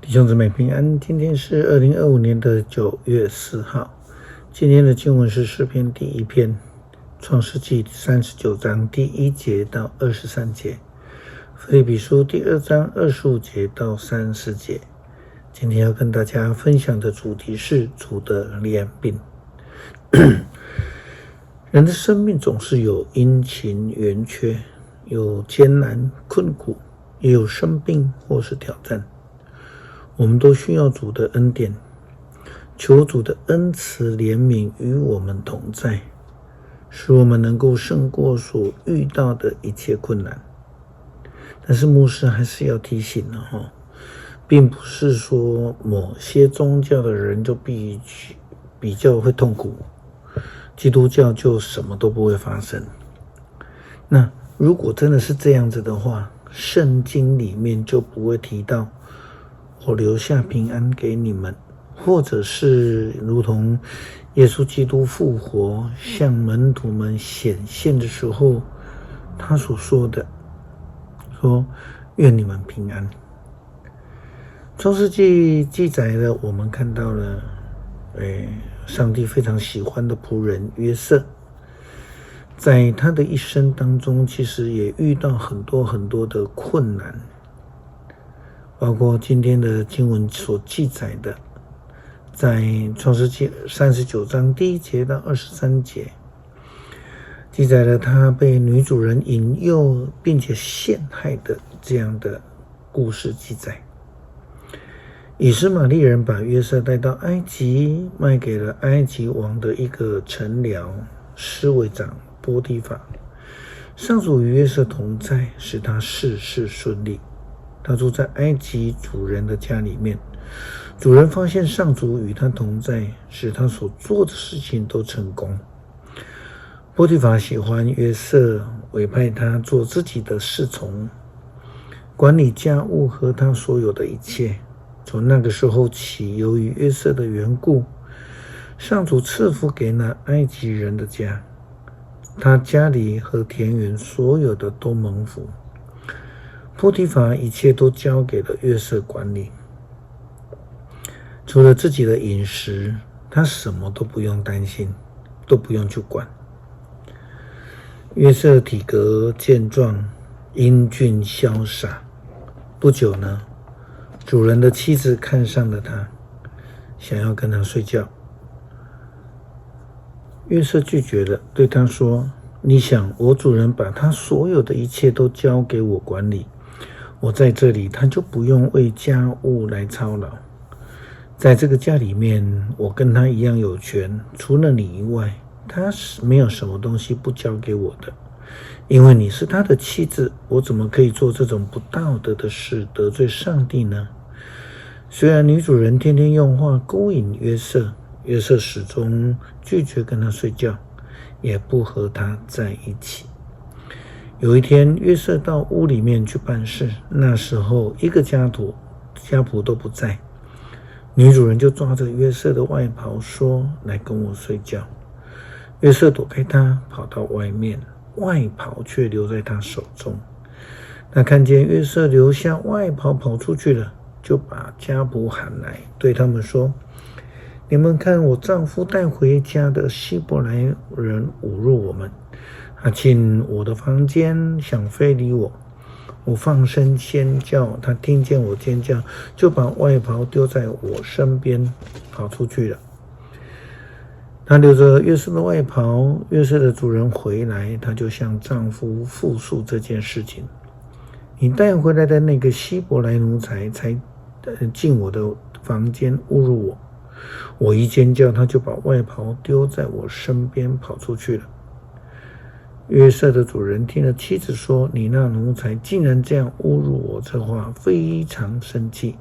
弟兄姊妹平安，今天是2025年9月4号。今天的经文是诗篇第1篇，创世纪39章第1节到23节，腓立比书第2章25节到30节。今天要跟大家分享的主题是主的怜悯。人的生命总是有阴晴圆缺，有艰难困苦，也有生病或是挑战。我们都需要主的恩典，求主的恩慈怜悯与我们同在，使我们能够胜过所遇到的一切困难。但是牧师还是要提醒并不是说某些宗教的人就比较会痛苦，基督教就什么都不会发生。那如果真的是这样子的话，圣经里面就不会提到我留下平安给你们，或者是如同耶稣基督复活向门徒们显现的时候他所说的，说愿你们平安。创世纪记载了，我们看到了上帝非常喜欢的仆人约瑟，在他的一生当中其实也遇到很多的困难，包括今天的经文所记载的，在创世纪39章第1节到23节，记载了他被女主人引诱并且陷害的这样的故事记载。以实玛利人把约瑟带到埃及，卖给了埃及王的一个臣僚侍卫长波提法。上主与约瑟同在，使他事事顺利。他住在埃及主人的家里面，主人发现上主与他同在，使他所做的事情都成功。波提法喜欢约瑟，委派他做自己的侍从，管理家务和他所有的一切。从那个时候起，由于约瑟的缘故，上主赐福给那埃及人的家，他家里和田园所有的都蒙福。波提法一切都交给了约瑟管理，除了自己的饮食，他什么都不用担心，都不用去管。约瑟体格健壮，英俊潇洒。不久呢，主人的妻子看上了他，想要跟他睡觉。约瑟拒绝了，对他说：你想我主人把他所有的一切都交给我管理，我在这里他就不用为家务来操劳。在这个家里面，我跟他一样有权，除了你以外，他没有什么东西不交给我的。因为你是他的妻子，我怎么可以做这种不道德的事，得罪上帝呢？虽然女主人天天用话勾引约瑟，约瑟始终拒绝跟他睡觉，也不和他在一起。有一天，约瑟到屋里面去办事，那时候一个家仆都不在，女主人就抓着约瑟的外袍说：来跟我睡觉。约瑟躲开他，跑到外面，外袍却留在他手中。他看见约瑟留下外袍跑出去了，就把家仆喊来，对他们说：你们看，我丈夫带回家的希伯来人侮辱我们，他进我的房间，想非礼我。我放声尖叫，他听见我尖叫，就把外袍丢在我身边，跑出去了。他留着约瑟的外袍，约瑟的主人回来，他就向丈夫复述这件事情。你带回来的那个希伯来奴才才进我的房间侮辱我，我一尖叫，他就把外袍丢在我身边跑出去了。约瑟的主人听了妻子说：你那奴才竟然这样侮辱我，这话非常生气，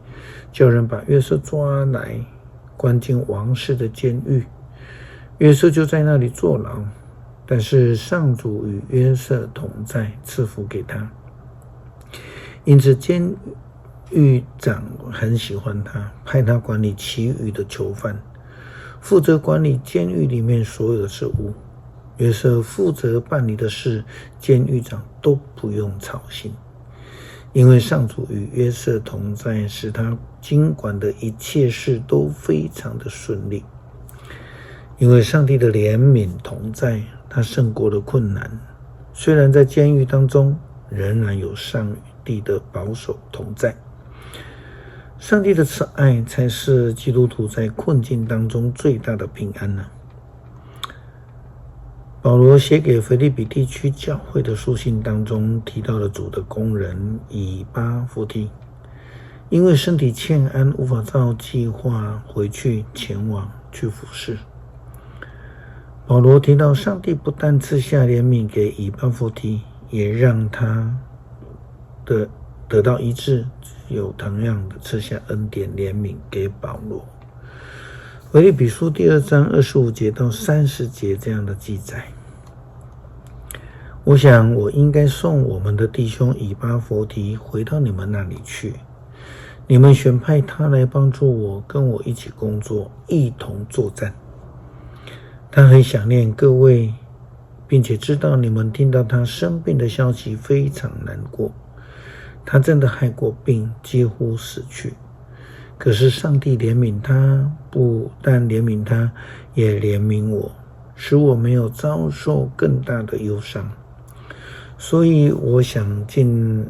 叫人把约瑟抓来关进王室的监狱。约瑟就在那里坐牢，但是上主与约瑟同在，赐福给他，因此监狱长很喜欢他，派他管理其余的囚犯，负责管理监狱里面所有的事务。约瑟负责办理的事，监狱长都不用操心。因为上主与约瑟同在，使他经管的一切事都非常的顺利。因为上帝的怜悯同在，他胜过了困难。虽然在监狱当中，仍然有上帝的保守同在。上帝的慈爱才是基督徒在困境当中最大的平安呢。保罗写给腓立比地区教会的书信当中提到了主的工人以巴弗提，因为身体欠安，无法照计划回去前往去服侍。保罗提到上帝不但赐下怜悯给以巴弗提，也让他得到医治，有同样的赐下恩典怜悯给保罗。腓立比书第2章25节到30节这样的记载。我想我应该送我们的弟兄以巴弗提回到你们那里去，你们选派他来帮助我，跟我一起工作，一同作战。他很想念各位，并且知道你们听到他生病的消息非常难过。他真的害过病，几乎死去。可是上帝怜悯他，不但怜悯他，也怜悯我，使我没有遭受更大的忧伤。所以我想尽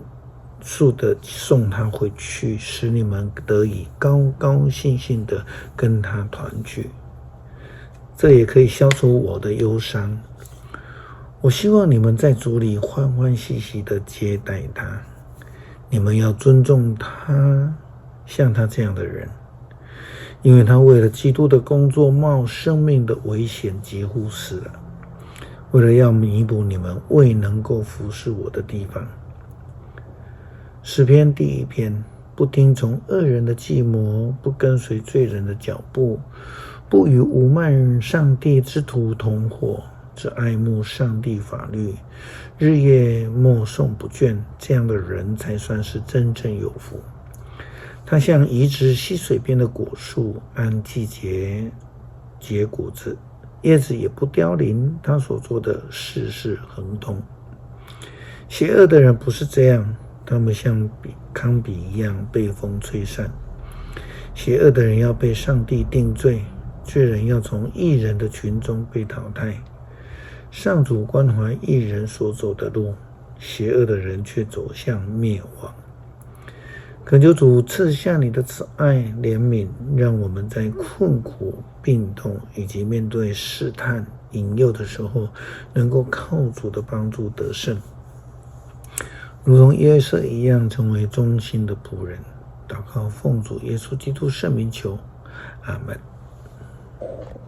速的送他回去，使你们得以高高兴兴的跟他团聚。这也可以消除我的忧伤。我希望你们在主里欢欢喜喜的接待他。你们要尊重他，像他这样的人，因为他为了基督的工作冒生命的危险，几乎死了，为了要弥补你们未能够服侍我的地方。诗篇第1篇，不听从恶人的计谋，不跟随罪人的脚步，不与侮慢上帝之徒同伙，只爱慕上帝法律，日夜默诵不倦，这样的人才算是真正有福。他像移植溪水边的果树，按季节结果子，叶子也不凋零，他所做的事事亨通。邪恶的人不是这样，他们像糠秕一样被风吹散。邪恶的人要被上帝定罪，罪人要从义人的群中被淘汰。上主关怀义人所走的路，邪恶的人却走向灭亡。恳求主赐下你的慈爱怜悯，让我们在困苦、病痛以及面对试探、引诱的时候，能够靠主的帮助得胜，如同约瑟一样，成为忠心的仆人。祷告奉主耶稣基督圣名求，阿们。